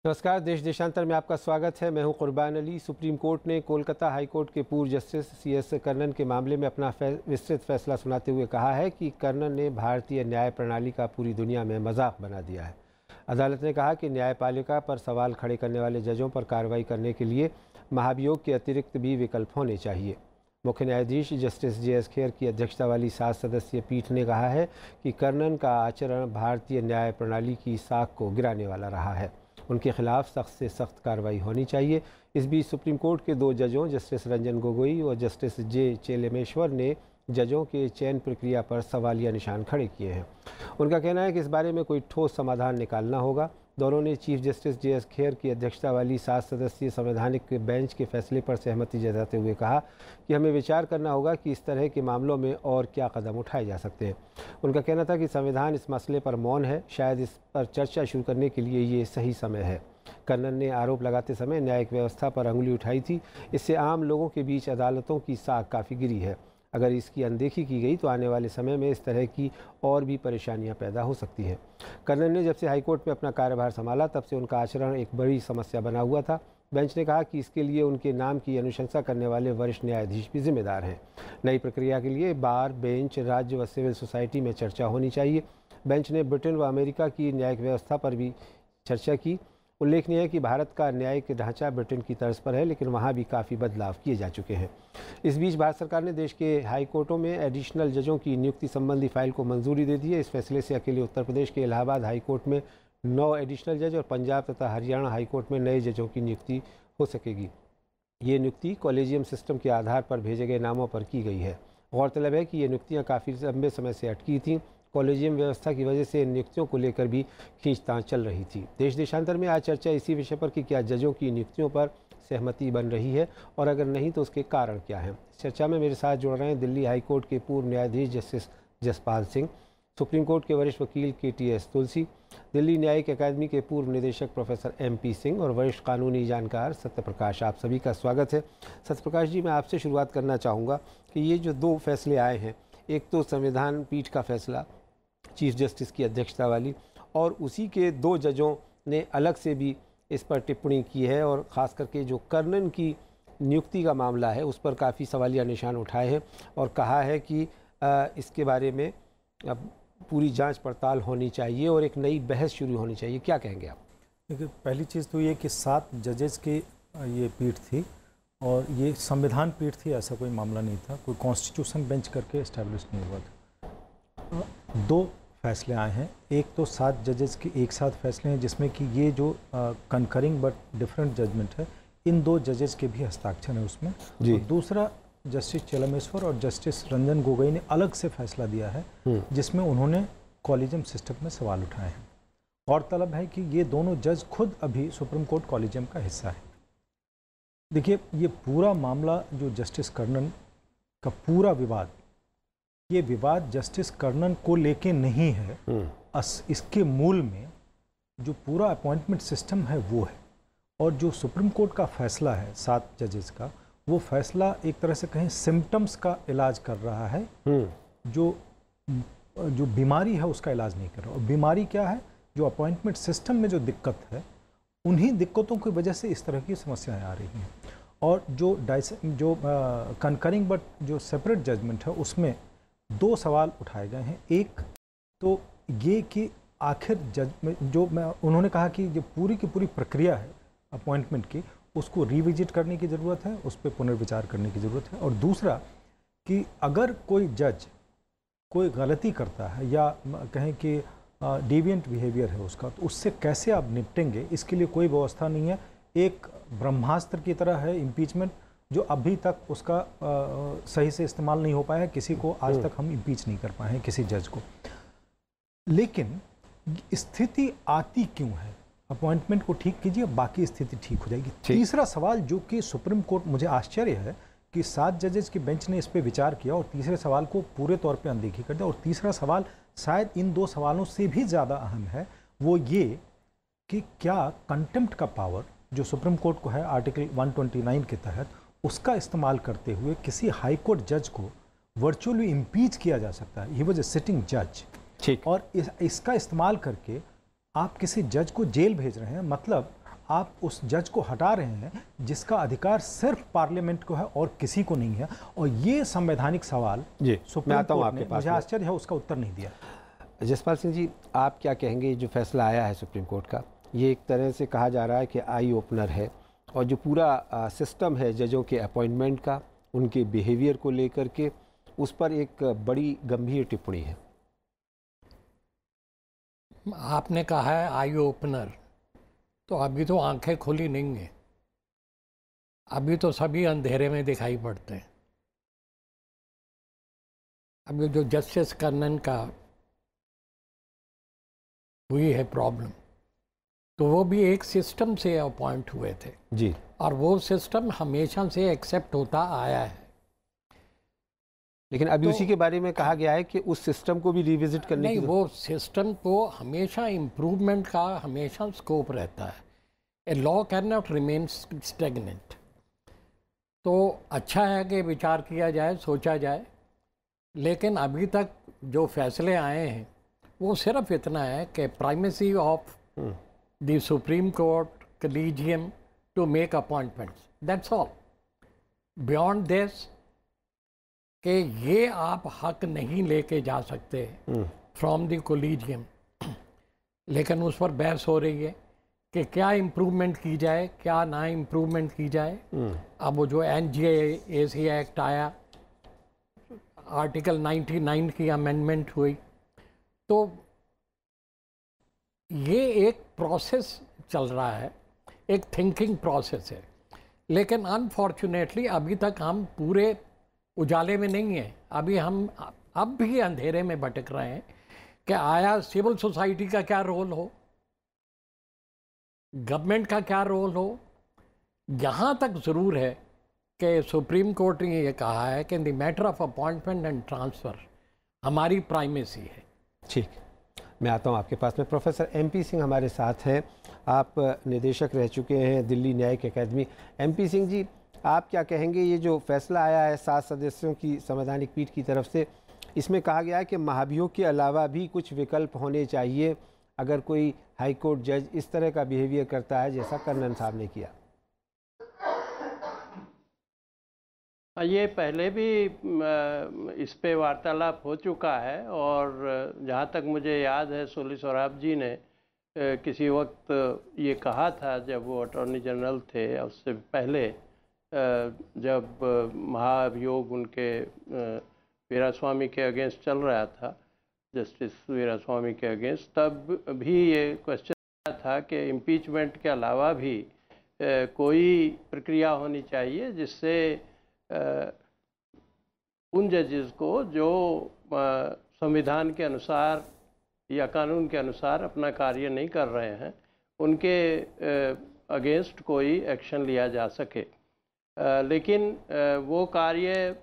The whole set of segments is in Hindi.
नमस्कार। देश देशांतर में आपका स्वागत है। मैं हूं कुर्बान अली। सुप्रीम कोर्ट ने कोलकाता हाई कोर्ट के पूर्व जस्टिस CS कर्णन के मामले में अपना विस्तृत फैसला सुनाते हुए कहा है कि कर्णन ने भारतीय न्याय प्रणाली का पूरी दुनिया में मजाक बना दिया है। अदालत ने कहा कि न्यायपालिका पर सवाल खड़े करने वाले जजों पर कार्रवाई करने के लिए महाभियोग के अतिरिक्त भी विकल्प होने चाहिए। मुख्य न्यायाधीश जस्टिस JS खेर की अध्यक्षता वाली 7 सदस्यीय पीठ ने कहा है कि कर्णन का आचरण भारतीय न्याय प्रणाली की साख को गिराने वाला रहा है। उनके खिलाफ सख्त से सख्त कार्रवाई होनी चाहिए। इस बीच सुप्रीम कोर्ट के 2 जजों जस्टिस रंजन गोगोई और जस्टिस J चेलेमेश्वर ने जजों के चयन प्रक्रिया पर सवालिया निशान खड़े किए हैं। उनका कहना है कि इस बारे में कोई ठोस समाधान निकालना होगा। दोनों ने चीफ जस्टिस JS खेर की अध्यक्षता वाली 7 सदस्यीय संवैधानिक बेंच के फैसले पर सहमति जताते हुए कहा कि हमें विचार करना होगा कि इस तरह के मामलों में और क्या कदम उठाए जा सकते हैं। उनका कहना था कि संविधान इस मसले पर मौन है, शायद इस पर चर्चा शुरू करने के लिए ये सही समय है। कर्णन ने आरोप लगाते समय न्यायिक व्यवस्था पर अंगुली उठाई थी। इससे आम लोगों के बीच अदालतों की साख काफ़ी गिरी है। अगर इसकी अनदेखी की गई तो आने वाले समय में इस तरह की और भी परेशानियां पैदा हो सकती हैं। कर्णन ने जब से हाईकोर्ट में अपना कार्यभार संभाला तब से उनका आचरण एक बड़ी समस्या बना हुआ था। बेंच ने कहा कि इसके लिए उनके नाम की अनुशंसा करने वाले वरिष्ठ न्यायाधीश भी जिम्मेदार हैं। नई प्रक्रिया के लिए बार, बेंच, राज्य व सिविल सोसाइटी में चर्चा होनी चाहिए। बेंच ने ब्रिटेन व अमेरिका की न्यायिक व्यवस्था पर भी चर्चा की। उल्लेखनीय है कि भारत का न्यायिक ढांचा ब्रिटेन की तर्ज पर है, लेकिन वहाँ भी काफ़ी बदलाव किए जा चुके हैं। इस बीच भारत सरकार ने देश के हाई कोर्टों में एडिशनल जजों की नियुक्ति संबंधी फाइल को मंजूरी दे दी है। इस फैसले से अकेले उत्तर प्रदेश के इलाहाबाद हाई कोर्ट में 9 एडिशनल जज और पंजाब तथा हरियाणा हाई कोर्ट में नए जजों की नियुक्ति हो सकेगी। ये नियुक्ति कॉलेजियम सिस्टम के आधार पर भेजे गए नामों पर की गई है। गौरतलब है कि ये नियुक्तियाँ काफ़ी लंबे समय से अटकी थीं। कॉलेजियम व्यवस्था की वजह से इन नियुक्तियों को लेकर भी खींचतान चल रही थी। देश देशांतर में आज चर्चा इसी विषय पर कि क्या जजों की नियुक्तियों पर सहमति बन रही है और अगर नहीं तो उसके कारण क्या हैं। इस चर्चा में मेरे साथ जुड़ रहे हैं दिल्ली हाई कोर्ट के पूर्व न्यायाधीश justice Jaspal Singh, supreme court के वरिष्ठ वकील KTS तुलसी, दिल्ली न्यायिक अकादमी के पूर्व निदेशक प्रोफेसर MP सिंह और वरिष्ठ कानूनी जानकार सत्यप्रकाश। आप सभी का स्वागत है। सत्यप्रकाश जी, मैं आपसे शुरुआत करना चाहूँगा कि ये जो 2 फैसले आए हैं, एक तो संविधान पीठ का फैसला चीफ जस्टिस की अध्यक्षता वाली, और उसी के 2 जजों ने अलग से भी इस पर टिप्पणी की है और ख़ास करके जो कर्णन की नियुक्ति का मामला है उस पर काफ़ी सवालिया निशान उठाए हैं और कहा है कि इसके बारे में अब पूरी जांच पड़ताल होनी चाहिए और एक नई बहस शुरू होनी चाहिए। क्या कहेंगे आप? देखिए, पहली चीज़ तो ये कि 7 जजेस की ये पीठ थी और ये संविधान पीठ थी, ऐसा कोई मामला नहीं था, कोई कॉन्स्टिट्यूशन बेंच करके इस्टेब्लिश नहीं हुआ था। 2 फैसले आए हैं। एक तो 7 जजेस के एक साथ फैसले हैं जिसमें कि ये जो कंकरिंग बट डिफरेंट जजमेंट है, इन 2 जजेस के भी हस्ताक्षर है उसमें। और दूसरा जस्टिस चेलेमेश्वर और जस्टिस रंजन गोगोई ने अलग से फैसला दिया है जिसमें उन्होंने कॉलेजियम सिस्टम में सवाल उठाए हैं। और तलब है कि ये दोनों जज खुद अभी सुप्रीम कोर्ट कॉलेजियम का हिस्सा है। देखिए, ये पूरा मामला जो जस्टिस कर्णन का पूरा विवाद, ये विवाद जस्टिस कर्णन को लेके नहीं है। इसके मूल में जो पूरा अपॉइंटमेंट सिस्टम है वो है। और जो सुप्रीम कोर्ट का फैसला है 7 जजेस का, वो फैसला एक तरह से कहें सिम्टम्स का इलाज कर रहा है, जो बीमारी है उसका इलाज नहीं कर रहा। और बीमारी क्या है? जो अपॉइंटमेंट सिस्टम में जो दिक्कत है, उन्हीं दिक्कतों की वजह से इस तरह की समस्याएं आ रही हैं। और जो कंकरिंग बट जो सेपरेट जजमेंट है उसमें 2 सवाल उठाए गए हैं। एक तो ये कि आखिर जज में उन्होंने कहा कि जो पूरी की पूरी प्रक्रिया है अपॉइंटमेंट की, उसको रिविजिट करने की ज़रूरत है, उस पर पुनर्विचार करने की ज़रूरत है। और दूसरा कि अगर कोई जज कोई गलती करता है या कहें कि डिविएंट बिहेवियर है उसका, तो उससे कैसे आप निपटेंगे, इसके लिए कोई व्यवस्था नहीं है। एक ब्रह्मास्त्र की तरह है इम्पीचमेंट, जो अभी तक उसका सही से इस्तेमाल नहीं हो पाया है। किसी को आज तक हम इम्पीच नहीं कर पाए हैं, किसी जज को। लेकिन स्थिति आती क्यों है? अपॉइंटमेंट को ठीक कीजिए, बाकी स्थिति ठीक हो जाएगी। तीसरा सवाल जो कि सुप्रीम कोर्ट, मुझे आश्चर्य है कि 7 जजेस की बेंच ने इस पर विचार किया और तीसरे सवाल को पूरे तौर पे अनदेखी कर दिया। और तीसरा सवाल शायद इन 2 सवालों से भी ज़्यादा अहम है, वो ये कि क्या कंटेम्प्ट का पावर जो सुप्रीम कोर्ट को है आर्टिकल 129 के तहत, उसका इस्तेमाल करते हुए किसी हाई कोर्ट जज को वर्चुअली इम्पीच किया जा सकता है। ही वाज ए सिटिंग जज। ठीक। और इसका इस्तेमाल करके आप किसी जज को जेल भेज रहे हैं। मतलब आप उस जज को हटा रहे हैं जिसका अधिकार सिर्फ पार्लियामेंट को है और किसी को नहीं है। और ये संवैधानिक सवाल जी सुप्रीम कोर्ट ने, मुझे आश्चर्य है, उसका उत्तर नहीं दिया। जसपाल सिंह जी, आप क्या कहेंगे? जो फैसला आया है सुप्रीम कोर्ट का, ये एक तरह से कहा जा रहा है कि आई ओपनर है, और जो पूरा सिस्टम है जजों के अपॉइंटमेंट का, उनके बिहेवियर को लेकर के, उस पर एक बड़ी गंभीर टिप्पणी है। आपने कहा है आई ओपनर, तो अभी तो आंखें खुली नहीं है, अभी तो सभी अंधेरे में दिखाई पड़ते हैं। अभी जो जस्टिस कर्नन का हुई है प्रॉब्लम, तो वो भी एक सिस्टम से अपॉइंट हुए थे जी, और वो सिस्टम हमेशा से एक्सेप्ट होता आया है। लेकिन अभी उसी के बारे में कहा गया है कि उस सिस्टम को भी रिविजिट करने नहीं, की वो सिस्टम को हमेशा इम्प्रूवमेंट का हमेशा स्कोप रहता है। A law can not remain stagnant. तो अच्छा है कि विचार किया जाए, सोचा जाए, लेकिन अभी तक जो फैसले आए हैं वो सिर्फ इतना है कि primacy of the Supreme Court collegium to make appointments, that's all. Beyond this कि ये आप हक नहीं लेके जा सकते फ्रॉम द कोलिजियम, लेकिन उस पर बहस हो रही है कि क्या इम्प्रूवमेंट की जाए, क्या ना इम्प्रूवमेंट की जाए। अब वो जो NJAC एक्ट आया, आर्टिकल 99 की अमेंडमेंट हुई, तो ये एक प्रोसेस चल रहा है, एक थिंकिंग प्रोसेस है। लेकिन अनफॉर्चुनेटली अभी तक हम पूरे उजाले में नहीं है, अभी हम अब भी अंधेरे में भटक रहे हैं कि आया सिविल सोसाइटी का क्या रोल हो, गवर्नमेंट का क्या रोल हो। यहाँ तक ज़रूर है कि सुप्रीम कोर्ट ने ये कहा है कि in the matter of appointment and transfer हमारी प्राइमेसी है। ठीक, मैं आता हूँ आपके पास में। प्रोफेसर MP सिंह हमारे साथ हैं, आप निदेशक रह चुके हैं दिल्ली न्यायिक अकादमी। MP सिंह जी, आप क्या कहेंगे? ये जो फैसला आया है 7 सदस्यों की संवैधानिक पीठ की तरफ से, इसमें कहा गया है कि महाभियोग के अलावा भी कुछ विकल्प होने चाहिए अगर कोई हाई कोर्ट जज इस तरह का बिहेवियर करता है जैसा कर्नन साहब ने किया। ये पहले भी इस पे वार्तालाप हो चुका है, और जहाँ तक मुझे याद है सोली सोराब जी ने किसी वक्त ये कहा था जब वो अटॉर्नी जनरल थे, उससे पहले जब महाभियोग उनके वीरास्वामी के अगेंस्ट चल रहा था, जस्टिस वीरास्वामी के अगेंस्ट, तब भी ये क्वेश्चन था कि इम्पीचमेंट के अलावा भी कोई प्रक्रिया होनी चाहिए जिससे उन जजेस को जो संविधान के अनुसार या कानून के अनुसार अपना कार्य नहीं कर रहे हैं, उनके अगेंस्ट कोई एक्शन लिया जा सके। लेकिन वो कार्य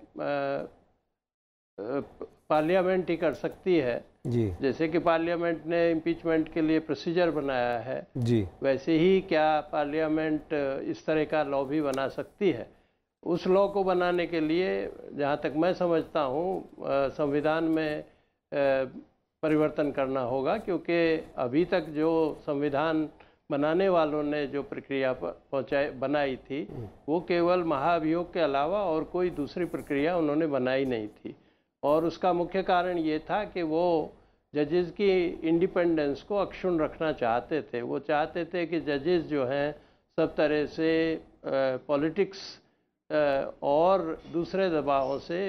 पार्लियामेंट ही कर सकती है जी, जैसे कि पार्लियामेंट ने इम्पीचमेंट के लिए प्रोसीजर बनाया है जी, वैसे ही क्या पार्लियामेंट इस तरह का लॉ भी बना सकती है। उस लॉ को बनाने के लिए जहाँ तक मैं समझता हूँ संविधान में परिवर्तन करना होगा, क्योंकि अभी तक जो संविधान बनाने वालों ने जो प्रक्रिया बनाई थी वो केवल महाभियोग के अलावा और कोई दूसरी प्रक्रिया उन्होंने बनाई नहीं थी। और उसका मुख्य कारण ये था कि वो जजेस की इंडिपेंडेंस को अक्षुण्ण रखना चाहते थे। वो चाहते थे कि जजेस जो हैं सब तरह से पॉलिटिक्स और दूसरे दबावों से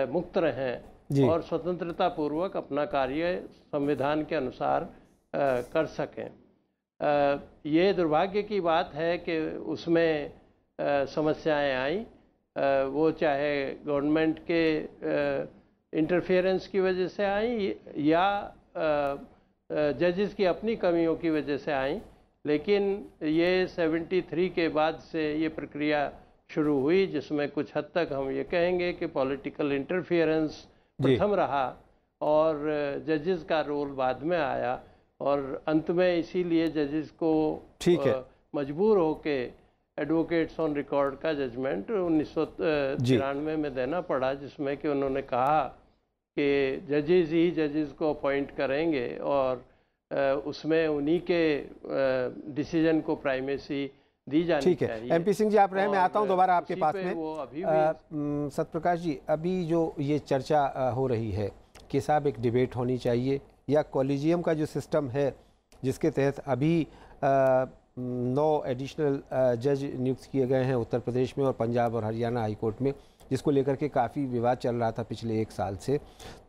मुक्त रहें और स्वतंत्रता पूर्वक अपना कार्य संविधान के अनुसार कर सकें। ये दुर्भाग्य की बात है कि उसमें समस्याएं आई, वो चाहे गवर्नमेंट के इंटरफेरेंस की वजह से आई या जजेस की अपनी कमियों की वजह से आई। लेकिन ये 73 के बाद से ये प्रक्रिया शुरू हुई जिसमें कुछ हद तक हम ये कहेंगे कि पॉलिटिकल इंटरफेरेंस प्रथम रहा और जजेस का रोल बाद में आया, और अंत में इसीलिए जजेस को मजबूर होके एडवोकेट्स ऑन रिकॉर्ड का जजमेंट 1993 में देना पड़ा, जिसमें कि उन्होंने कहा कि जजेस ही जजेस को अपॉइंट करेंगे और उसमें उन्हीं के डिसीजन को प्राइमेसी दी जानी ठीक है। चाहिए। MP सिंह जी, आप रहे, मैं आता हूं दोबारा आपके पास में। वो अभी भी सत्यप्रकाश जी, अभी जो ये चर्चा हो रही है कि साहब एक डिबेट होनी चाहिए, या कॉलेजियम का जो सिस्टम है जिसके तहत अभी 9 एडिशनल जज नियुक्त किए गए हैं उत्तर प्रदेश में और पंजाब और हरियाणा हाई कोर्ट में, जिसको लेकर के काफ़ी विवाद चल रहा था पिछले 1 साल से,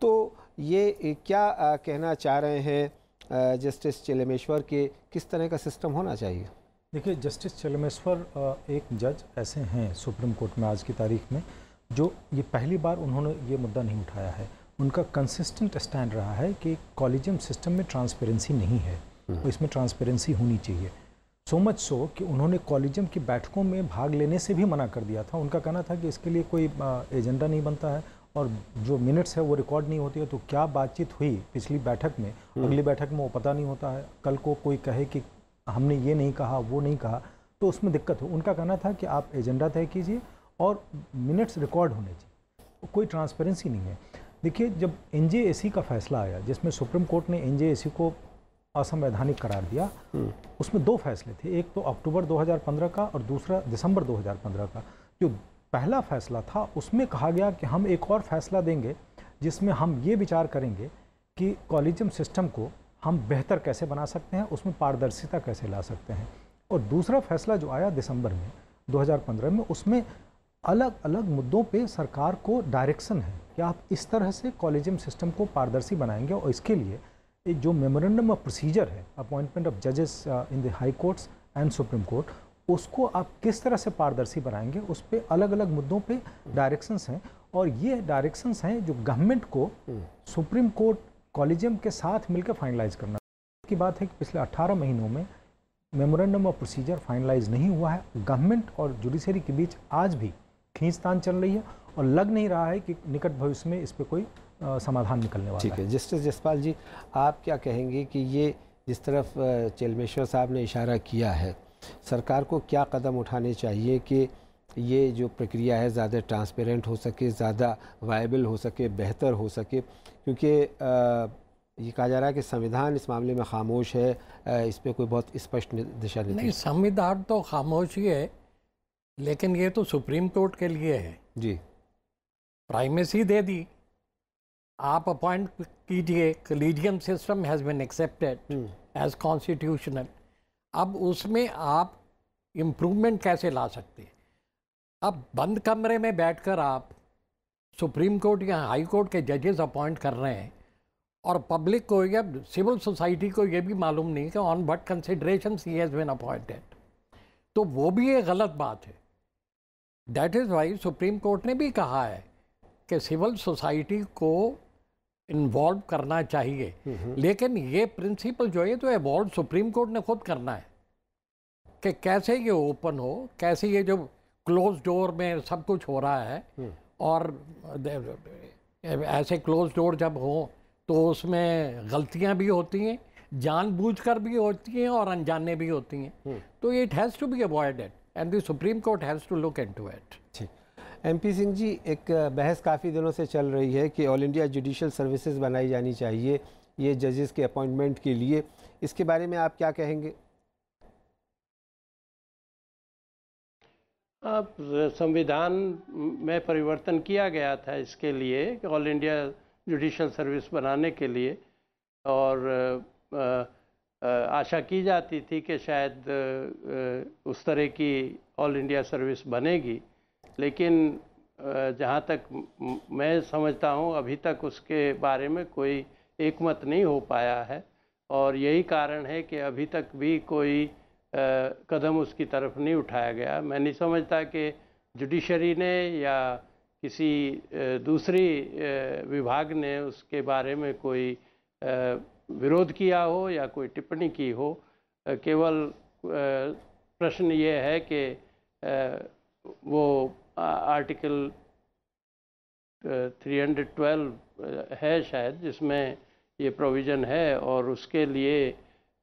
तो ये क्या कहना चाह रहे हैं जस्टिस चेलेमेश्वर के, किस तरह का सिस्टम होना चाहिए? देखिए, जस्टिस चेलेमेश्वर एक जज ऐसे हैं सुप्रीम कोर्ट में आज की तारीख में जो ये पहली बार उन्होंने ये मुद्दा नहीं उठाया है। उनका कंसिस्टेंट स्टैंड रहा है कि कॉलेजियम सिस्टम में ट्रांसपेरेंसी नहीं है और इसमें ट्रांसपेरेंसी होनी चाहिए। सो मच सो कि उन्होंने कॉलेजियम की बैठकों में भाग लेने से भी मना कर दिया था। उनका कहना था कि इसके लिए कोई एजेंडा नहीं बनता है और जो मिनट्स है वो रिकॉर्ड नहीं होती है, तो क्या बातचीत हुई पिछली बैठक में, अगली बैठक में वो पता नहीं होता है। कल को कोई कहे कि हमने ये नहीं कहा, वो नहीं कहा, तो उसमें दिक्कत हो। उनका कहना था कि आप एजेंडा तय कीजिए और मिनट्स रिकॉर्ड होने चाहिए, कोई ट्रांसपेरेंसी नहीं है। देखिए, जब NJAC का फैसला आया जिसमें सुप्रीम कोर्ट ने NJAC को असंवैधानिक करार दिया, उसमें 2 फैसले थे, एक तो अक्टूबर 2015 का और दूसरा दिसंबर 2015 का। जो पहला फैसला था उसमें कहा गया कि हम एक और फैसला देंगे जिसमें हम ये विचार करेंगे कि कॉलेजियम सिस्टम को हम बेहतर कैसे बना सकते हैं, उसमें पारदर्शिता कैसे ला सकते हैं। और दूसरा फैसला जो आया दिसंबर में 2015 में, उसमें अलग अलग मुद्दों पे सरकार को डायरेक्शन है कि आप इस तरह से कॉलेजियम सिस्टम को पारदर्शी बनाएंगे और इसके लिए जो मेमोरेंडम ऑफ प्रोसीजर है अपॉइंटमेंट ऑफ जजेस in the high courts and supreme court, उसको आप किस तरह से पारदर्शी बनाएंगे, उस पर अलग अलग मुद्दों पे डायरेक्शंस हैं। और ये डायरेक्शंस हैं जो गवर्नमेंट को सुप्रीम कोर्ट कॉलेजियम के साथ मिलकर फाइनलाइज करना की बात है कि पिछले 18 महीनों में मेमोरेंडम ऑफ प्रोसीजर फाइनलाइज नहीं हुआ है। गवर्नमेंट और जुडिशरी के बीच आज भी खींचतान चल रही है और लग नहीं रहा है कि निकट भविष्य में इस पर कोई समाधान निकलने वाला है। ठीक है। जस्टिस जसपाल जी, आप क्या कहेंगे कि ये जिस तरफ चेलेमेश्वर साहब ने इशारा किया है, सरकार को क्या कदम उठाने चाहिए कि ये जो प्रक्रिया है ज़्यादा ट्रांसपेरेंट हो सके, ज़्यादा वायबल हो सके, बेहतर हो सके? क्योंकि ये कहा जा रहा है कि संविधान इस मामले में खामोश है, इस पर कोई बहुत स्पष्ट दिशा नहीं, संविधान तो खामोश ही है, लेकिन ये तो सुप्रीम कोर्ट के लिए है जी। प्राइमेसी दे दी, आप अपॉइंट कीजिए, collegium system has been accepted as constitutional. अब उसमें आप इम्प्रूवमेंट कैसे ला सकते हैं? अब बंद कमरे में बैठकर आप सुप्रीम कोर्ट या हाई कोर्ट के जजेस अपॉइंट कर रहे हैं और पब्लिक को या सिविल सोसाइटी को ये भी मालूम नहीं कि on what considerations he has been appointed, तो वो भी एक गलत बात है। That is why Supreme Court ने भी कहा है कि सिविल सोसाइटी को इन्वॉल्व करना चाहिए, लेकिन ये प्रिंसिपल जो है तो इवॉल्व सुप्रीम कोर्ट ने खुद करना है कि कैसे ये ओपन हो, कैसे ये जो क्लोज डोर में सब कुछ हो रहा है, और ऐसे क्लोज डोर जब हो तो उसमें गलतियां भी होती हैं, जानबूझकर भी होती हैं और अनजाने भी होती हैं, तो it has to be avoided and the Supreme Court has to look into it. ठीक। MP सिंह जी, एक बहस काफ़ी दिनों से चल रही है कि ऑल इंडिया जुडिशल सर्विसेज बनाई जानी चाहिए ये जजेस के अपॉइंटमेंट के लिए, इसके बारे में आप क्या कहेंगे? अब संविधान में परिवर्तन किया गया था इसके लिए, ऑल इंडिया जुडिशल सर्विस बनाने के लिए, और आशा की जाती थी कि शायद उस तरह की ऑल इंडिया सर्विस बनेगी, लेकिन जहाँ तक मैं समझता हूँ अभी तक उसके बारे में कोई एकमत नहीं हो पाया है, और यही कारण है कि अभी तक भी कोई कदम उसकी तरफ नहीं उठाया गया। मैं नहीं समझता कि जुडिशरी ने या किसी दूसरी विभाग ने उसके बारे में कोई विरोध किया हो या कोई टिप्पणी की हो। केवल प्रश्न ये है कि वो आर्टिकल 312 है शायद जिसमें ये प्रोविज़न है, और उसके लिए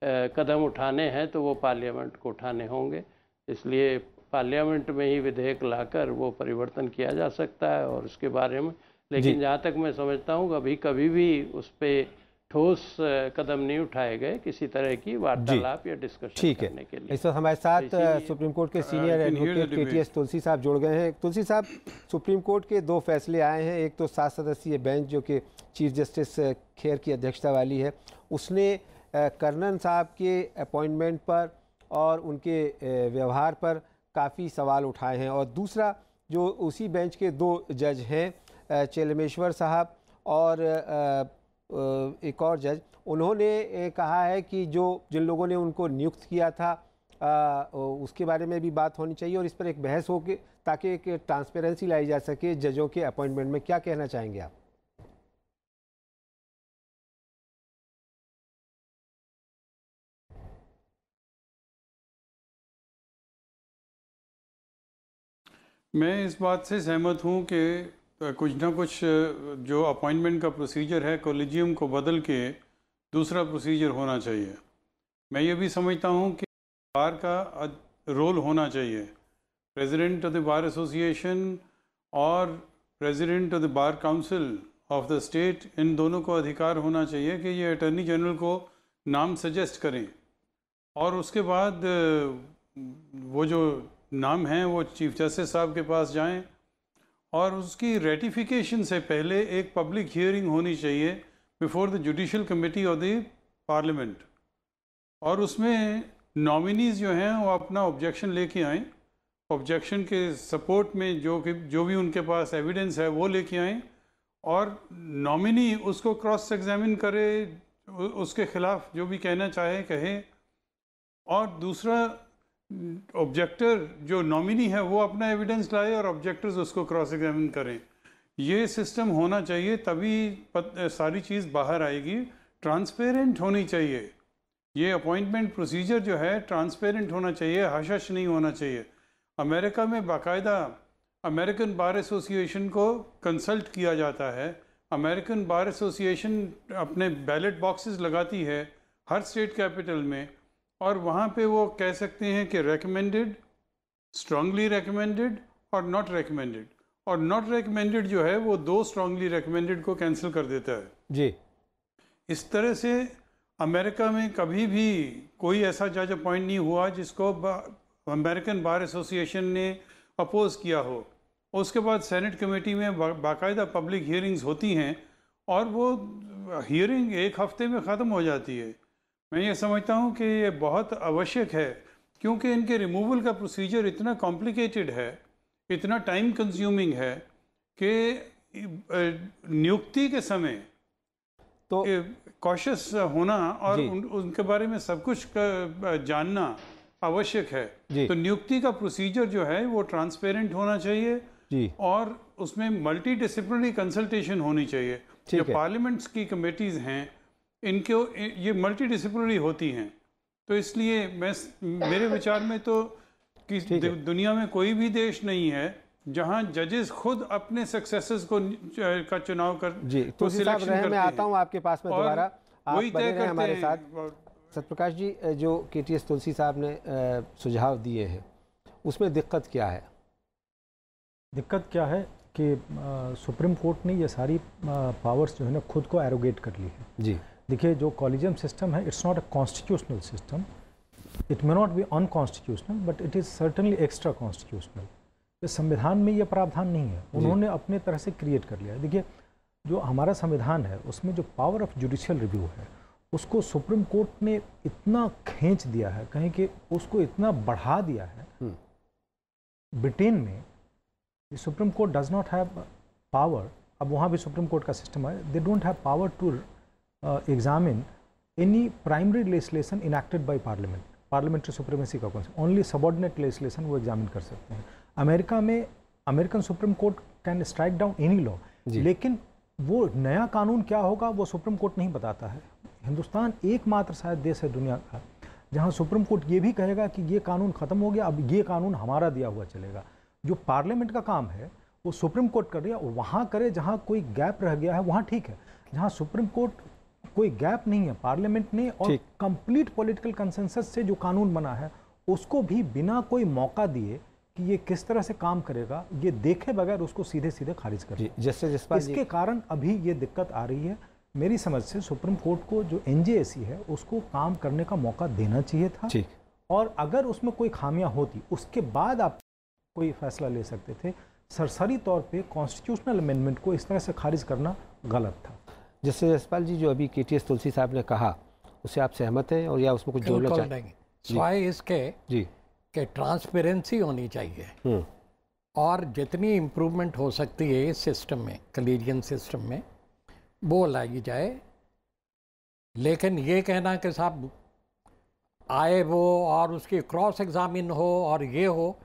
कदम उठाने हैं तो वो पार्लियामेंट को उठाने होंगे, इसलिए पार्लियामेंट में ही विधेयक लाकर वो परिवर्तन किया जा सकता है और उसके बारे में। लेकिन जहाँ तक मैं समझता हूँ अभी कभी भी उस पर ठोस कदम नहीं उठाए गए किसी तरह की वार्तालाप या डिस्कशन करने के लिए। इस वक्त हमारे साथ सुप्रीम कोर्ट के सीनियर एडवोकेट KTS तुलसी साहब जुड़ गए हैं। तुलसी साहब, सुप्रीम कोर्ट के 2 फैसले आए हैं। एक तो 7 सदस्यीय बेंच जो कि चीफ जस्टिस खेर की अध्यक्षता वाली है, उसने कर्नन साहब के अपॉइंटमेंट पर और उनके व्यवहार पर काफ़ी सवाल उठाए हैं। और दूसरा जो उसी बेंच के 2 जज हैं, चेलमेश्वर साहब और एक और जज, उन्होंने कहा है कि जिन लोगों ने उनको नियुक्त किया था उसके बारे में भी बात होनी चाहिए और इस पर एक बहस हो के ताकि एक ट्रांसपेरेंसी लाई जा सके जजों के अपॉइंटमेंट में। क्या कहना चाहेंगे आप? मैं इस बात से सहमत हूं कि कुछ ना कुछ जो अपॉइंटमेंट का प्रोसीजर है कोलिजियम को बदल के दूसरा प्रोसीजर होना चाहिए। मैं ये भी समझता हूं कि बार का रोल होना चाहिए। President of the bar association और president of the bar council of the state, इन दोनों को अधिकार होना चाहिए कि ये अटॉर्नी जनरल को नाम सजेस्ट करें और उसके बाद वो जो नाम हैं वो चीफ जस्टिस साहब के पास जाएं और उसकी रेटिफिकेशन से पहले एक पब्लिक हियरिंग होनी चाहिए before the judicial committee of the parliament और उसमें नॉमिनीज़ जो हैं वो अपना ऑब्जेक्शन लेके आएँ। ऑब्जेक्शन के सपोर्ट में जो भी उनके पास एविडेंस है वो लेके आएँ और नॉमिनी उसको क्रॉस एग्जामिन करे, उसके ख़िलाफ़ जो भी कहना चाहे कहे। और दूसरा, ऑब्जेक्टर जो नॉमिनी है वो अपना एविडेंस लाए और ऑब्जेक्टर्स उसको क्रॉस एग्जामिन करें। ये सिस्टम होना चाहिए, तभी सारी चीज़ बाहर आएगी। ट्रांसपेरेंट होनी चाहिए। ये अपॉइंटमेंट प्रोसीजर जो है ट्रांसपेरेंट होना चाहिए, हश नहीं होना चाहिए। अमेरिका में बाकायदा अमेरिकन बार एसोसिएशन को कंसल्ट किया जाता है। अमेरिकन बार एसोसिएशन अपने बैलेट बॉक्सेस लगाती है हर स्टेट कैपिटल में और वहाँ पे वो कह सकते हैं कि रेकमेंडेड, स्ट्रांगली रेकमेंडेड और नॉट रेकमेंडेड। और नॉट रेकमेंडेड जो है वो 2 स्ट्रांगली रेकमेंडेड को कैंसिल कर देता है जी। इस तरह से अमेरिका में कभी भी कोई ऐसा जज अपॉइंट नहीं हुआ जिसको अमेरिकन बार एसोसिएशन ने अपोज किया हो। उसके बाद सेनेट कमेटी में बाकायदा पब्लिक हियरिंग्स होती हैं और वो हियरिंग 1 हफ्ते में ख़त्म हो जाती है। मैं ये समझता हूँ कि ये बहुत आवश्यक है क्योंकि इनके रिमूवल का प्रोसीजर इतना कॉम्प्लिकेटेड है, इतना टाइम कंज्यूमिंग है कि नियुक्ति के समय तो कॉशियस होना और उनके बारे में सब कुछ जानना आवश्यक है। तो नियुक्ति का प्रोसीजर जो है वो ट्रांसपेरेंट होना चाहिए जी। और उसमें मल्टी डिसिप्लिनरी कंसल्टेशन होनी चाहिए। जो पार्लियामेंट्स की कमेटीज़ हैं इनको ये मल्टी डिसिप्लिनरी होती हैं। तो इसलिए मेरे विचार में तो कि दुनिया में कोई भी देश नहीं है जहां जजेस खुद अपने सक्सेसर्स का चुनाव कर जी। तो सिलेक्शन करते हैं। मैं आता हूं आपके पास में दोबारा, आप बने रहें हमारे साथ। सत्यप्रकाश जी, जो KTS तुलसी साहब ने सुझाव दिए हैं उसमें दिक्कत क्या है? दिक्कत क्या है कि सुप्रीम कोर्ट ने ये सारी पावर्स जो है ना खुद को एरोगेट कर ली है जी। देखिए, जो कॉलेजियम सिस्टम है, it's not a constitutional system, it may not be unconstitutional but it is certainly extra constitutional. इस संविधान में ये प्रावधान नहीं है, उन्होंने अपने तरह से क्रिएट कर लिया है। देखिए, जो हमारा संविधान है उसमें जो पावर ऑफ जुडिशियल रिव्यू है उसको सुप्रीम कोर्ट ने इतना खींच दिया है, कहें कि उसको इतना बढ़ा दिया है। ब्रिटेन में Supreme Court does not have power, अब वहाँ भी सुप्रीम कोर्ट का सिस्टम है, they don't have power to examine any primary legislation enacted by parliament, parliamentary supremacy का कॉन्सेप्ट, ओनली सबऑर्डिनेट legislation वो एग्जामिन कर सकते हैं। अमेरिका में American supreme court can strike down any law, लेकिन वो नया कानून क्या होगा वो सुप्रीम कोर्ट नहीं बताता है। हिंदुस्तान एकमात्र शायद देश है दुनिया का जहाँ सुप्रीम कोर्ट ये भी कहेगा कि ये कानून ख़त्म हो गया, अब ये कानून हमारा दिया हुआ चलेगा। जो पार्लियामेंट का काम है वो सुप्रीम कोर्ट कर रही है और वहाँ करे जहाँ कोई गैप रह गया है वहाँ ठीक है। जहाँ सुप्रीम कोर्ट कोई गैप नहीं है, पार्लियामेंट ने और कंप्लीट पॉलिटिकल कंसेंसस से जो कानून बना है उसको भी बिना कोई मौका दिए कि ये किस तरह से काम करेगा ये देखे बगैर उसको सीधे सीधे खारिज कर दिया। इसके कारण अभी ये दिक्कत आ रही है। मेरी समझ से सुप्रीम कोर्ट को जो एनजेएसी है उसको काम करने का मौका देना चाहिए था। ठीक। और अगर उसमें कोई खामियां होती उसके बाद आप कोई फैसला ले सकते थे। सरसरी तौर पे कॉन्स्टिट्यूशनल अमेंडमेंट को इस तरह से खारिज करना गलत था। जस्टिस जसपाल जी, जो अभी केटीएस तुलसी साहब ने कहा उससे आप सहमत हैं और या उसमें कुछ जोड़ना चाहते हैं? स्वाय इसके जी कि ट्रांसपेरेंसी होनी चाहिए और जितनी इम्प्रूवमेंट हो सकती है इस सिस्टम में, कलीजियन सिस्टम में, वो लाई जाए। लेकिन ये कहना कि साहब आए वो और उसकी क्रॉस एग्जामिन हो और ये हो,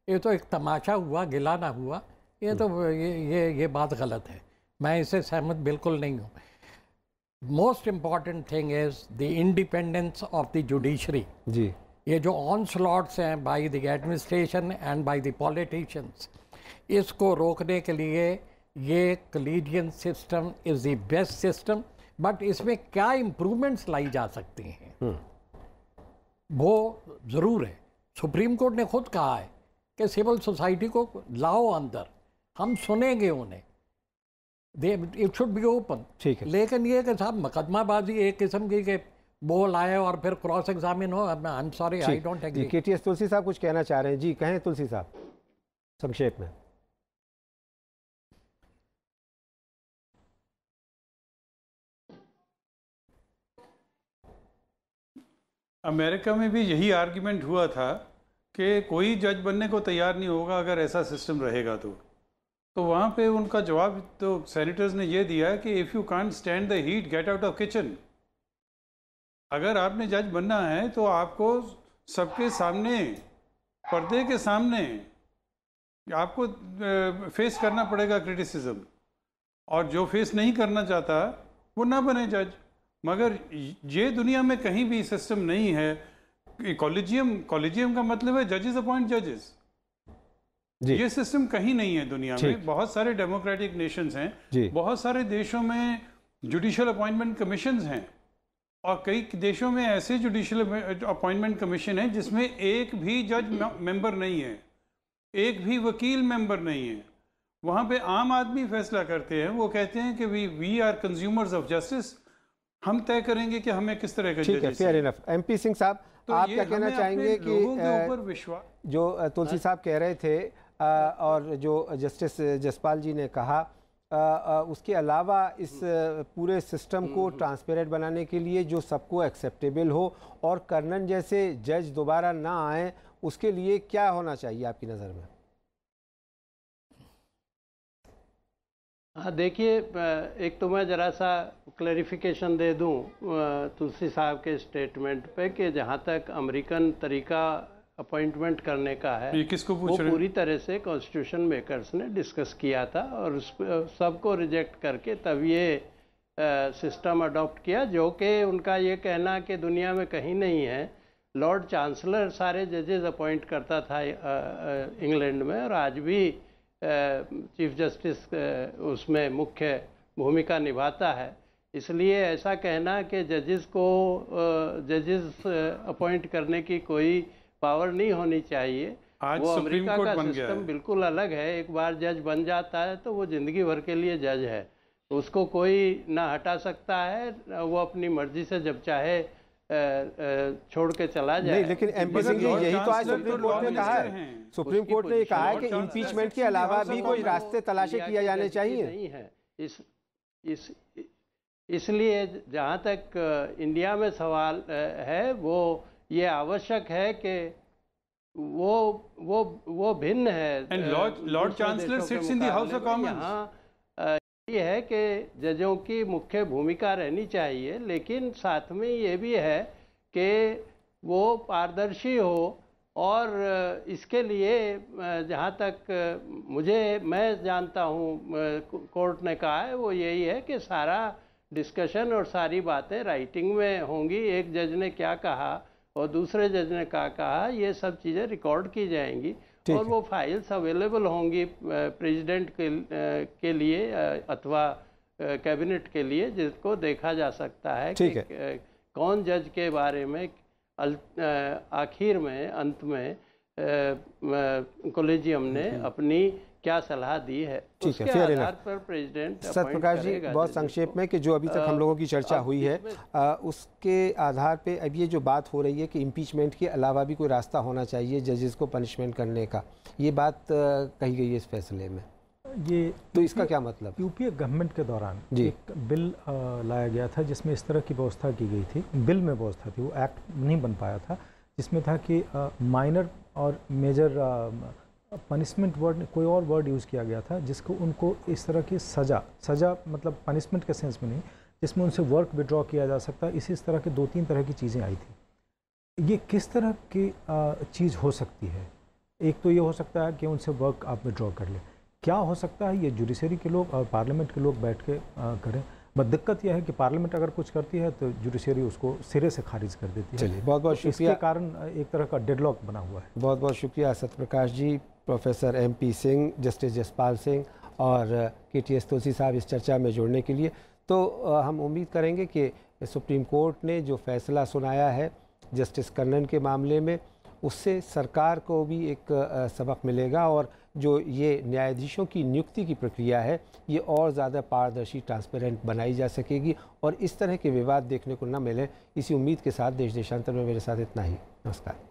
ये तो एक तमाशा हुआ, गिला ना हुआ। ये तो ये बात गलत है, मैं इससे सहमत बिल्कुल नहीं हूँ। Most important thing is the independence of the judiciary. जी, ये जो ऑनस्लॉट्स हैं by the administration and by the politicians, इसको रोकने के लिए ये collegium system is the best system. But इसमें क्या इम्प्रूवमेंट्स लाई जा सकती हैं वो ज़रूर है। सुप्रीम कोर्ट ने खुद कहा है कि सिविल सोसाइटी को लाओ अंदर, हम सुनेंगे उन्हें, इट शुड बी ओपन। ठीक है। लेकिन ये कि साहब मुकदमाबाजी एक किस्म की के बोल आए और फिर क्रॉस एग्जामिन हो, I am sorry, I don't agree. KTS Tulsi साहब कुछ कहना चाह रहे हैं? जी कहें तुलसी साहब, संक्षेप में। अमेरिका में भी यही आर्ग्यूमेंट हुआ था कि कोई जज बनने को तैयार नहीं होगा अगर ऐसा सिस्टम रहेगा तो वहाँ पे उनका जवाब तो सेनेटर्स ने ये दिया है कि if you can't stand the heat get out of kitchen. अगर आपने जज बनना है तो आपको सबके सामने, पर्दे के सामने आपको फेस करना पड़ेगा क्रिटिसिज्म, और जो फेस नहीं करना चाहता वो ना बने जज। मगर ये दुनिया में कहीं भी सिस्टम नहीं है। कॉलेजियम का मतलब है जजेस अपॉइंट जजेस। ये सिस्टम कहीं नहीं है दुनिया में। बहुत सारे डेमोक्रेटिक नेशंस हैं, बहुत सारे देशों में जुडिशियल अपॉइंटमेंट कमीशंस हैं, और कई देशों में ऐसे जुडिशियल अपॉइंटमेंट कमीशन है जिसमें एक भी जज मेंबर नहीं है, एक भी वकील मेंबर नहीं है। वहाँ पे आम आदमी फैसला करते हैं। वो कहते हैं कि we are consumers of justice, हम तय करेंगे कि हमें किस तरह का जज। ठीक है, फेयर इनफ। एमपी सिंह साहब, तो आप क्या कहना चाहेंगे कि ऊपर विश्वास, जो तुलसी साहब कह रहे थे और जो जस्टिस जसपाल जी ने कहा, उसके अलावा इस पूरे सिस्टम को ट्रांसपेरेंट बनाने के लिए जो सबको एक्सेप्टेबल हो और कर्नन जैसे जज दोबारा ना आए, उसके लिए क्या होना चाहिए आपकी नज़र में? हाँ, देखिए, एक तो मैं ज़रा सा क्लैरिफिकेशन दे दूं तुलसी साहब के स्टेटमेंट पे कि जहाँ तक अमेरिकन तरीका अपॉइंटमेंट करने का है, ये किसको पूछ वो रहे हैं? पूरी तरह से कॉन्स्टिट्यूशन मेकर्स ने डिस्कस किया था और उस सबको रिजेक्ट करके तब ये सिस्टम अडॉप्ट किया, जो कि उनका ये कहना कि दुनिया में कहीं नहीं है। लॉर्ड चांसलर सारे जजेस अपॉइंट करता था इंग्लैंड में, और आज भी चीफ जस्टिस उसमें मुख्य भूमिका निभाता है। इसलिए ऐसा कहना कि जजेस अपॉइंट करने की कोई पावर नहीं होनी चाहिए, आज वो सुप्रीम अमेरिका कोर्ट का बन गया सिस्टम है। बिल्कुल अलग है। एक बार जज बन जाता है तो वो ज़िंदगी भर के लिए जज है, उसको कोई ना हटा सकता है, वो अपनी मर्जी से जब चाहे छोड़ के चला जाए। नहीं, लेकिन एमपी सिंह जी, यही तो आज सुप्रीम कोर्ट ने कहा है। सुप्रीम कोर्ट ने कहा है कि इम्पीचमेंट के अलावा भी कोई रास्ते तलाशे किए जाने चाहिए। नहीं है इसलिए जहाँ तक इंडिया में सवाल है, वो ये आवश्यक है कि वो भिन्न है। And Lord chancellor sits in the house of Commons. यहाँ ये है कि जजों की मुख्य भूमिका रहनी चाहिए, लेकिन साथ में ये भी है कि वो पारदर्शी हो, और इसके लिए जहाँ तक मैं जानता हूँ कोर्ट ने कहा है वो यही है कि सारा डिस्कशन और सारी बातें राइटिंग में होंगी। एक जज ने क्या कहा और दूसरे जज ने क्या कहा, ये सब चीज़ें रिकॉर्ड की जाएंगी और वो फाइल्स अवेलेबल होंगी प्रेसिडेंट के लिए अथवा कैबिनेट के लिए, जिसको देखा जा सकता है कि कौन जज के बारे में आखिर में अंत में कॉलेजियम ने अपनी क्या सलाह दी है, ठीक है, उसके fair आधार enough। पर प्रेसिडेंट सत्यप्रकाश जी, बहुत संक्षेप में कि जो अभी तक हम लोगों की चर्चा हुई है उसके आधार पे अब ये जो बात हो रही है कि इम्पीचमेंट के अलावा भी कोई रास्ता होना चाहिए जजेस को पनिशमेंट करने का, ये बात कही गई है इस फैसले में, ये तो इसका क्या मतलब? यूपीए गवर्नमेंट के दौरान जी। एक बिल लाया गया था जिसमें इस तरह की व्यवस्था की गई थी, बिल में व्यवस्था थी, वो एक्ट नहीं बन पाया था, जिसमें था कि माइनर और मेजर पनिशमेंट वर्ड, कोई और वर्ड यूज़ किया गया था जिसको उनको इस तरह की सज़ा मतलब पनिशमेंट के सेंस में नहीं, जिसमें उनसे वर्क विड्रॉ किया जा सकता, इसी तरह के 2-3 तरह की चीज़ें आई थी। ये किस तरह की चीज़ हो सकती है? एक तो ये हो सकता है कि उनसे वर्क आप विड्रॉ कर लें, क्या हो सकता है ये जुडिशरी के लोग और पार्लियामेंट के लोग बैठ के करें। बस दिक्कत यह है कि पार्लियामेंट अगर कुछ करती है तो जुडिशरी उसको सिरे से खारिज कर देती है। चलिए, बहुत बहुत शुक्रिया। इसके कारण एक तरह का डेडलॉक बना हुआ है। बहुत बहुत शुक्रिया Satyaprakash ji, professor MP Singh, justice Jaspal Singh और KTS तुलसी साहब इस चर्चा में जुड़ने के लिए। तो हम उम्मीद करेंगे कि सुप्रीम कोर्ट ने जो फैसला सुनाया है जस्टिस कन्नन के मामले में, उससे सरकार को भी एक सबक मिलेगा और जो ये न्यायाधीशों की नियुक्ति की प्रक्रिया है ये और ज़्यादा पारदर्शी, ट्रांसपेरेंट बनाई जा सकेगी और इस तरह के विवाद देखने को न मिले, इसी उम्मीद के साथ देश देशांतर में मेरे साथ इतना ही। नमस्कार।